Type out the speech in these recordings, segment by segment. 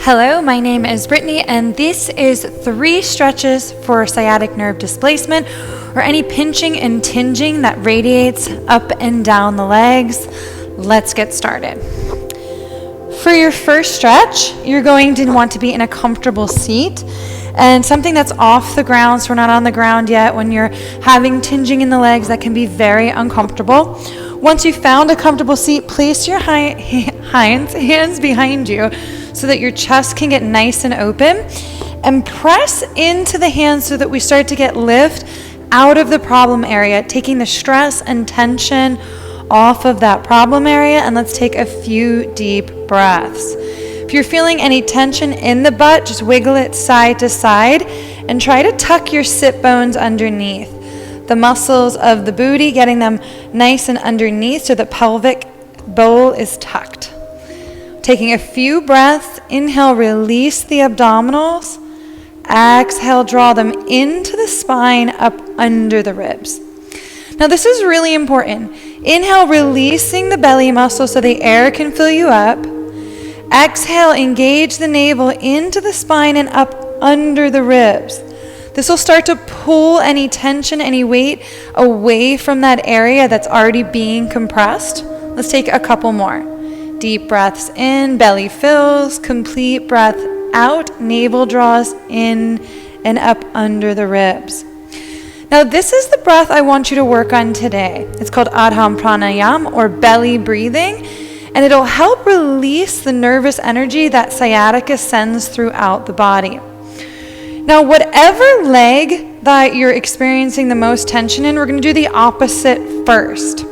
Hello, my name is Brittany, and this is 3 stretches for sciatic nerve displacement or any pinching and tinging that radiates up and down the legs. Let's get started. For your first stretch, you're going to want to be in a comfortable seat and something that's off the ground, so we're not on the ground yet. When you're having tinging in the legs, that can be very uncomfortable. Once you've found a comfortable seat, place your hands behind you so that your chest can get nice and open, and press into the hands so that we start to get lift out of the problem area, taking the stress and tension off of that problem area. And let's take a few deep breaths. If you're feeling any tension in the butt, just wiggle it side to side and try to tuck your sit bones underneath the muscles of the booty, getting them nice and underneath so the pelvic bowl is tucked. Taking a few breaths, inhale, release the abdominals. Exhale, draw them into the spine, up under the ribs. Now this is really important. Inhale, releasing the belly muscle so the air can fill you up. Exhale, engage the navel into the spine and up under the ribs. This will start to pull any tension, any weight away from that area that's already being compressed. Let's take a couple more. Deep breaths in, belly fills, complete breath out, navel draws in and up under the ribs. Now this is the breath I want you to work on today. It's called Adham Pranayam, or belly breathing, and it'll help release the nervous energy that sciatica sends throughout the body. Now whatever leg that you're experiencing the most tension in, we're going to do the opposite first.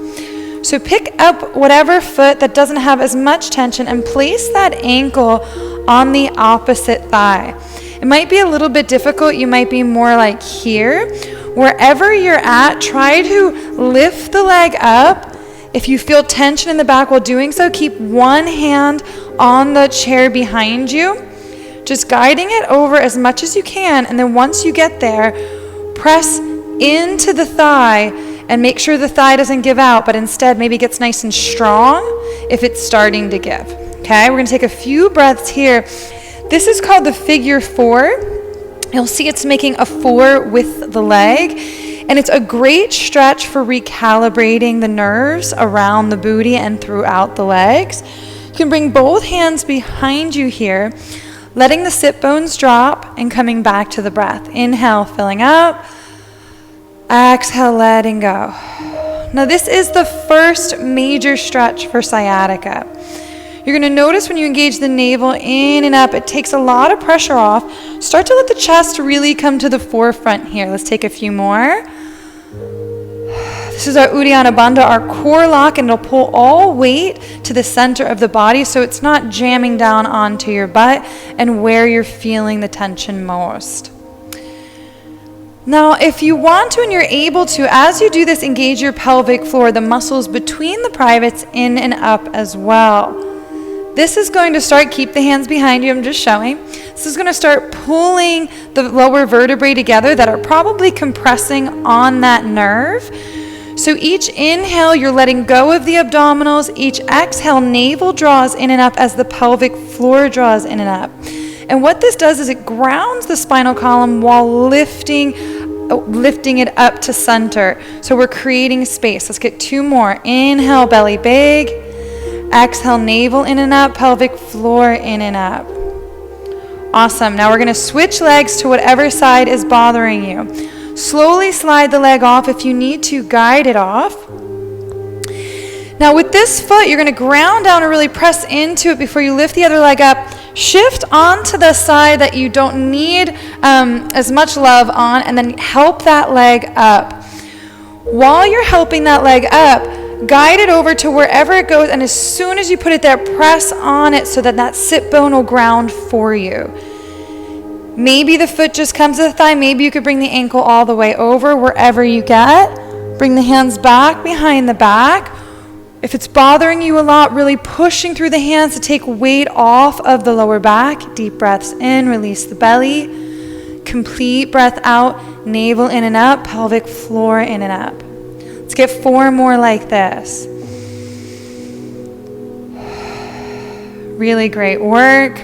So pick up whatever foot that doesn't have as much tension and place that ankle on the opposite thigh. It might be a little bit difficult. You might be more like here. Wherever you're at, try to lift the leg up. If you feel tension in the back while doing so, keep one hand on the chair behind you, just guiding it over as much as you can. And then once you get there, press into the thigh and make sure the thigh doesn't give out, but instead maybe gets nice and strong if it's starting to give. Okay, we're going to take a few breaths here. This is called the figure 4. You'll see it's making a 4 with the leg, and it's a great stretch for recalibrating the nerves around the booty and throughout the legs. You can bring both hands behind you here, letting the sit bones drop and coming back to the breath. Inhale, filling up. Exhale, letting go. Now this is the first major stretch for sciatica. You're going to notice when you engage the navel in and up, it takes a lot of pressure off. Start to let the chest really come to the forefront here. Let's take a few more. This is our Uddiyana Bandha, our core lock, and it'll pull all weight to the center of the body so it's not jamming down onto your butt and where you're feeling the tension most. Now, if you want to and you're able to, as you do this, engage your pelvic floor, the muscles between the privates in and up as well. This is going to start, keep the hands behind you, I'm just showing. This is going to start pulling the lower vertebrae together that are probably compressing on that nerve. So each inhale, you're letting go of the abdominals. Each exhale, navel draws in and up as the pelvic floor draws in and up. And what this does is it grounds the spinal column while lifting it up to center. So we're creating space. Let's get 2 more. Inhale, belly big. Exhale, navel in and up, pelvic floor in and up. Awesome. Now we're going to switch legs to whatever side is bothering you. Slowly slide the leg off. If you need to, guide it off. Now with this foot, you're going to ground down and really press into it before you lift the other leg up. Shift onto the side that you don't need as much love on, and then help that leg up. While you're helping that leg up, guide it over to wherever it goes, and as soon as you put it there, press on it so that that sit bone will ground for you. Maybe the foot just comes to the thigh. Maybe you could bring the ankle all the way over wherever you get. Bring the hands back behind the back. If it's bothering you a lot, really pushing through the hands to take weight off of the lower back. Deep breaths in, release the belly. Complete breath out, navel in and up, pelvic floor in and up. Let's get 4 more like this. Really great work.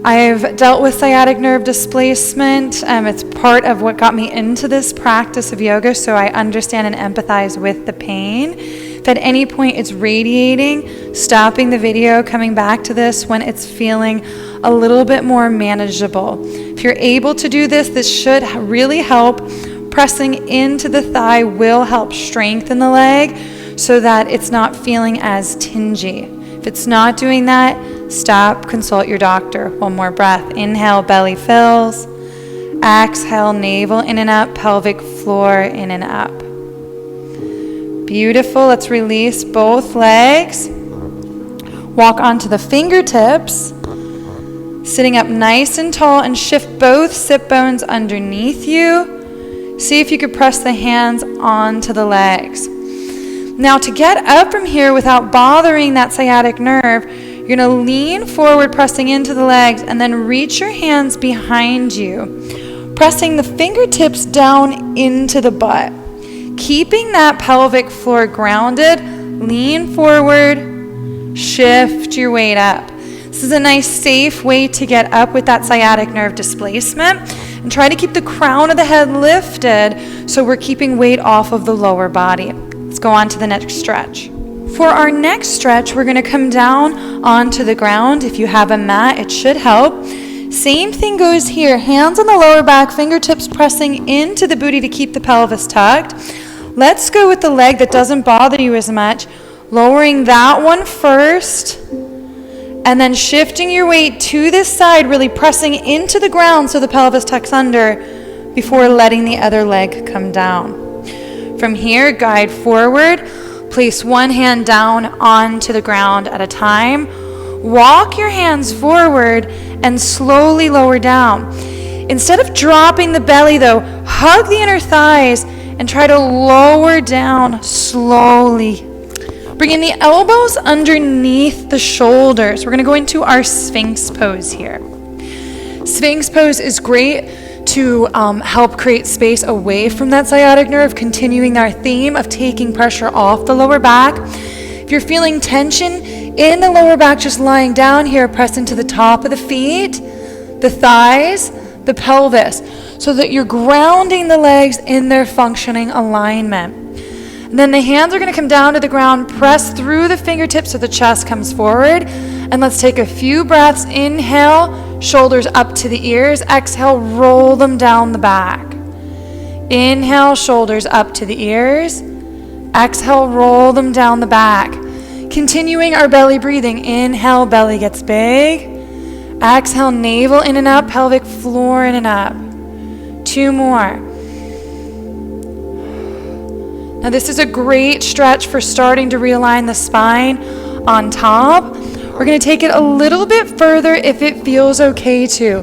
I've dealt with sciatic nerve displacement. It's part of what got me into this practice of yoga, so I understand and empathize with the pain. If at any point it's radiating, stopping the video, coming back to this when it's feeling a little bit more manageable. If you're able to do this, this should really help. Pressing into the thigh will help strengthen the leg so that it's not feeling as tingy. If it's not doing that, stop, consult your doctor. One more breath. Inhale, belly fills. Exhale, navel in and up, pelvic floor in and up. Beautiful. Let's release both legs. Walk onto the fingertips. Sitting up nice and tall, and shift both sit bones underneath you. See if you could press the hands onto the legs. Now, to get up from here without bothering that sciatic nerve, you're going to lean forward, pressing into the legs, and then reach your hands behind you, pressing the fingertips down into the butt. Keeping that pelvic floor grounded, lean forward, shift your weight up. This is a nice, safe way to get up with that sciatic nerve displacement. And try to keep the crown of the head lifted so we're keeping weight off of the lower body. Let's go on to the next stretch. For our next stretch, we're going to come down onto the ground. If you have a mat, it should help. Same thing goes here. Hands on the lower back, fingertips pressing into the booty to keep the pelvis tucked. Let's go with the leg that doesn't bother you as much. Lowering that one first. And then shifting your weight to this side, really pressing into the ground so the pelvis tucks under before letting the other leg come down. From here, guide forward. Place one hand down onto the ground at a time. Walk your hands forward and slowly lower down. Instead of dropping the belly though, hug the inner thighs and try to lower down slowly. Bringing the elbows underneath the shoulders. We're going to go into our Sphinx pose here. Sphinx pose is great to help create space away from that sciatic nerve, continuing our theme of taking pressure off the lower back. If you're feeling tension in the lower back, just lying down here, press into the top of the feet, the thighs, the pelvis, so that you're grounding the legs in their functioning alignment. And then the hands are going to come down to the ground, press through the fingertips so the chest comes forward. And let's take a few breaths. Inhale, shoulders up to the ears. Exhale, roll them down the back. Inhale, shoulders up to the ears. Exhale, roll them down the back. Continuing our belly breathing. Inhale, belly gets big. Exhale, navel in and up, pelvic floor in and up. 2 more. Now this is a great stretch for starting to realign the spine on top. We're going to take it a little bit further if it feels okay to.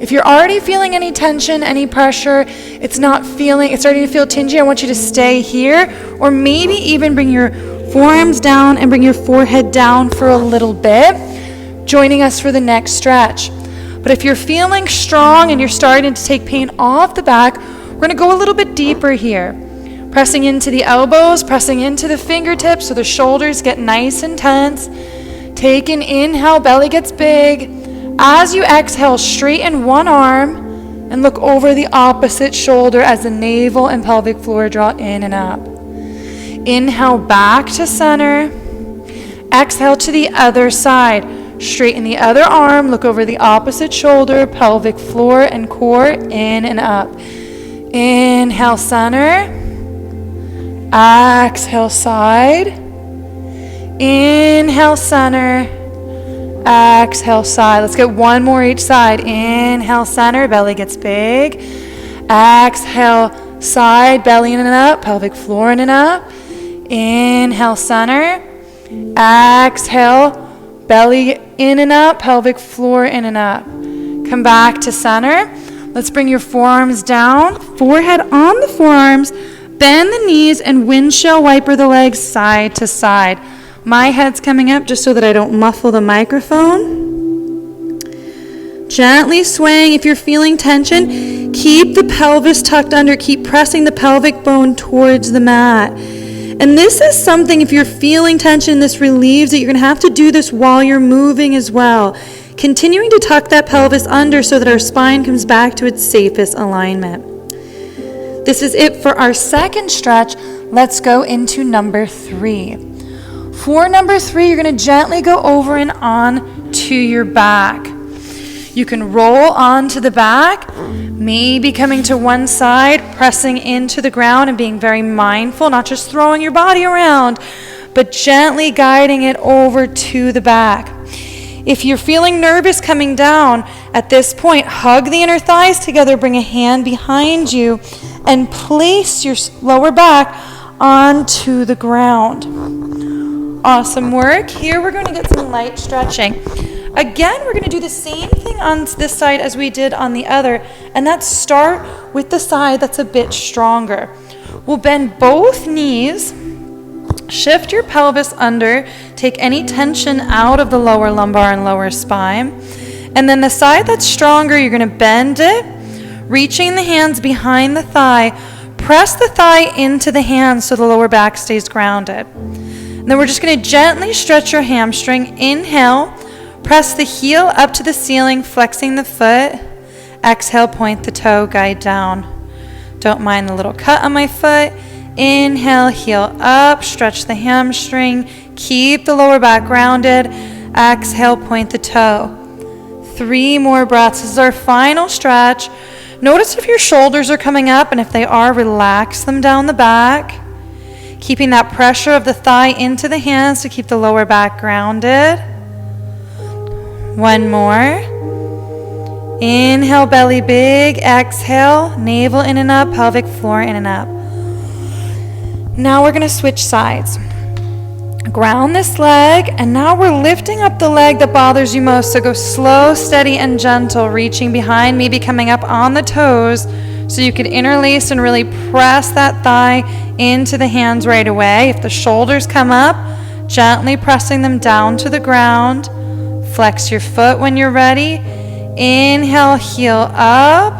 If you're already feeling any tension, any pressure, it's starting to feel tingy, I want you to stay here, or maybe even bring your forearms down and bring your forehead down for a little bit, joining us for the next stretch. But if you're feeling strong and you're starting to take pain off the back, we're going to go a little bit deeper here. Pressing into the elbows, pressing into the fingertips so the shoulders get nice and tense. Take an inhale, belly gets big. As you exhale, straighten one arm and look over the opposite shoulder as the navel and pelvic floor draw in and up. Inhale back to center. Exhale to the other side. Straighten the other arm, look over the opposite shoulder, pelvic floor and core in and up. Inhale, center. Exhale, side. Inhale, center. Exhale, side. Let's get one more each side. Inhale, center, belly gets big. Exhale, side, belly in and up, pelvic floor in and up. Inhale, center. Exhale, belly in and up, pelvic floor in and up. Come back to center. Let's bring your forearms down, forehead on the forearms. Bend the knees and windshield wiper the legs side to side. My head's coming up just so that I don't muffle the microphone. Gently swaying. If you're feeling tension, keep the pelvis tucked under. Keep pressing the pelvic bone towards the mat. And this is something, if you're feeling tension, this relieves it. You're going to have to do this while you're moving as well. Continuing to tuck that pelvis under so that our spine comes back to its safest alignment. This is it for our second stretch. Let's go into number 3. For number 3, you're going to gently go over and on to your back. You can roll onto the back, maybe coming to one side, pressing into the ground and being very mindful, not just throwing your body around, but gently guiding it over to the back. If you're feeling nervous coming down, at this point, hug the inner thighs together, bring a hand behind you, and place your lower back onto the ground. Awesome work. Here we're going to get some light stretching. Again, we're going to do the same thing on this side as we did on the other, and that's start with the side that's a bit stronger. We'll bend both knees, shift your pelvis under, take any tension out of the lower lumbar and lower spine, and then the side that's stronger, you're going to bend it, reaching the hands behind the thigh, press the thigh into the hands so the lower back stays grounded. And then we're just going to gently stretch your hamstring. Inhale, press the heel up to the ceiling, flexing the foot. Exhale, point the toe, guide down. Don't mind the little cut on my foot. Inhale, heel up, stretch the hamstring. Keep the lower back grounded. Exhale, point the toe. 3 more breaths. This is our final stretch. Notice if your shoulders are coming up, and if they are, relax them down the back. Keeping that pressure of the thigh into the hands to keep the lower back grounded. 1 more. Inhale, belly big. Exhale, navel in and up, pelvic floor in and up. Now we're going to switch sides. Ground this leg, and now we're lifting up the leg that bothers you most. So go slow, steady, and gentle, reaching behind, maybe coming up on the toes so you can interlace and really press that thigh into the hands right away. If the shoulders come up, gently pressing them down to the ground. Flex your foot when you're ready. Inhale, heel up.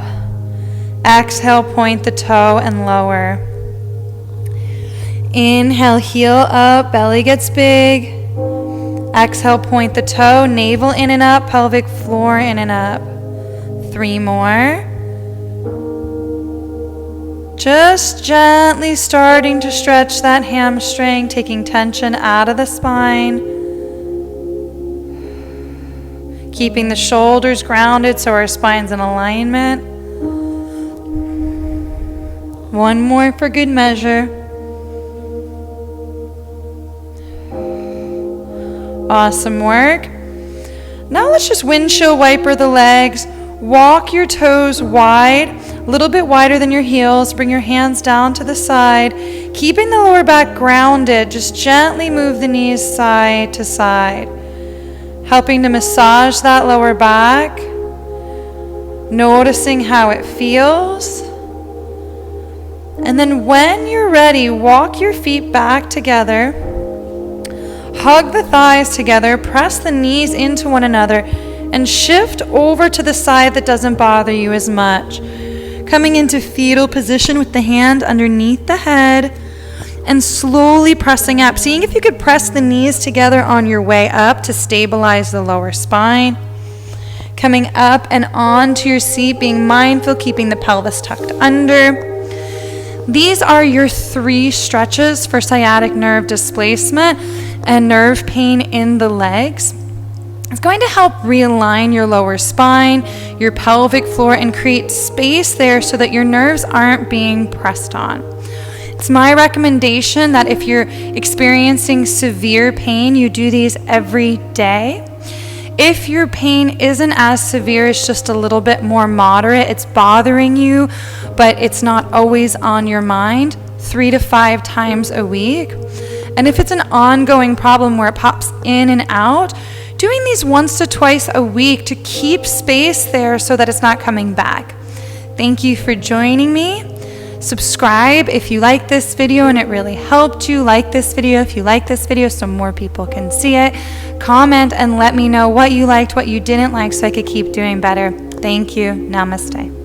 Exhale, point the toe and lower. Inhale, heel up, belly gets big. Exhale, point the toe, navel in and up, pelvic floor in and up. 3 more. Just gently starting to stretch that hamstring, taking tension out of the spine. Keeping the shoulders grounded so our spine's in alignment. 1 more for good measure. Awesome work. Now let's just windshield wiper the legs. Walk your toes wide, a little bit wider than your heels. Bring your hands down to the side. Keeping the lower back grounded, just gently move the knees side to side. Helping to massage that lower back. Noticing how it feels. And then when you're ready, walk your feet back together. Hug the thighs together. Press the knees into one another. And shift over to the side that doesn't bother you as much. Coming into fetal position with the hand underneath the head. And slowly pressing up. Seeing if you could press the knees together on your way up to stabilize the lower spine. Coming up and onto your seat, being mindful, keeping the pelvis tucked under. These are your 3 stretches for sciatic nerve displacement and nerve pain in the legs. It's going to help realign your lower spine, your pelvic floor, and create space there so that your nerves aren't being pressed on. It's my recommendation that if you're experiencing severe pain, you do these every day. If your pain isn't as severe, it's just a little bit more moderate, it's bothering you, but it's not always on your mind, 3 to 5 times a week. And if it's an ongoing problem where it pops in and out, doing these once to twice a week to keep space there so that it's not coming back. Thank you for joining me. Subscribe if you like this video and it really helped you. Like this video if you like this video so more people can see it. Comment and let me know what you liked, what you didn't like so I could keep doing better. Thank you. Namaste.